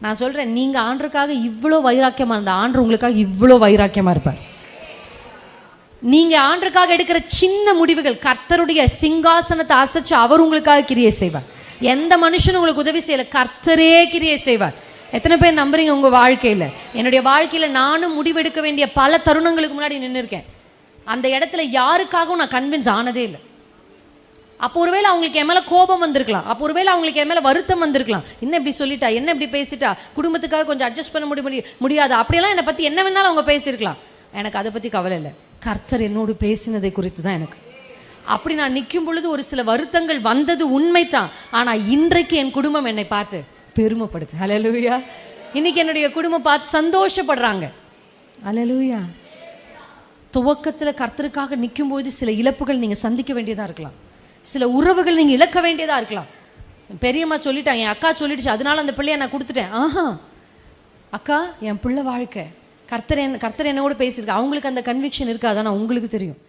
நான் சொல்கிறேன், நீங்கள் ஆண்டருக்காக இவ்வளோ வைராக்கியமாக இருந்தால் ஆண்டர் உங்களுக்காக இவ்வளோ வைராக்கியமாக இருப்பார். நீங்கள் ஆண்டருக்காக எடுக்கிற சின்ன முடிவுகள் கர்த்தருடைய சிங்காசனத்தை அசைச்சு அவர் உங்களுக்காக கிரியை செய்வார். எந்த மனுஷனும் உங்களுக்கு உதவி செய்யலை, கர்த்தரே கிரியை செய்வார். எத்தனை பேர் நம்புறீங்க உங்கள் வாழ்க்கையில்? என்னுடைய வாழ்க்கையில் நானும் முடிவெடுக்க வேண்டிய பல தருணங்களுக்கு முன்னாடி நின்று இருக்கேன். அந்த இடத்துல யாருக்காகவும் நான் கன்வின்ஸ் ஆனதே இல்லை. அப்போ ஒருவேளை அவங்களுக்கு என் மேலே கோபம் வந்திருக்கலாம், அப்போ ஒருவேளை அவங்களுக்கு என் மேலே வருத்தம் வந்திருக்கலாம். என்ன இப்படி சொல்லிட்டா, என்ன இப்படி பேசிட்டா, குடும்பத்துக்காக கொஞ்சம் அட்ஜஸ்ட் பண்ண முடியாது, அப்படியெல்லாம் என்னை பற்றி என்ன வேணாலும் அவங்க பேசியிருக்கலாம். எனக்கு அதை பற்றி கவலை இல்லை. கர்த்தர் என்னோடு பேசினதை குறித்து தான் எனக்கு. அப்படி நான் நிற்கும் பொழுது ஒரு சில வருத்தங்கள் வந்தது உண்மைதான். ஆனால் இன்றைக்கு என் குடும்பம் என்னை பார்த்து பெருமைப்படுது. ஹல்லேலூயா. இன்னைக்கு என்னுடைய குடும்பம் பார்த்து சந்தோஷப்படுறாங்க. ஹல்லேலூயா. துவக்கத்தில் கர்த்தருக்காக நிற்கும்போது சில இழப்புகள் நீங்கள் சந்திக்க வேண்டியதாக இருக்கலாம், சில உறவுகள் நீங்கள் இழக்க வேண்டியதாக இருக்கலாம். பெரியம்மா சொல்லிட்டாங்க, என் அக்கா சொல்லிடுச்சு, அதனால அந்த பிள்ளையை நான் கொடுத்துட்டேன். அக்கா, என் பிள்ளை வாழ்க்கை கர்த்தர் என்னோட பேசியிருக்கா. அவங்களுக்கு அந்த கன்விக்ஷன் இருக்காது, ஆனால் உங்களுக்கு தெரியும்.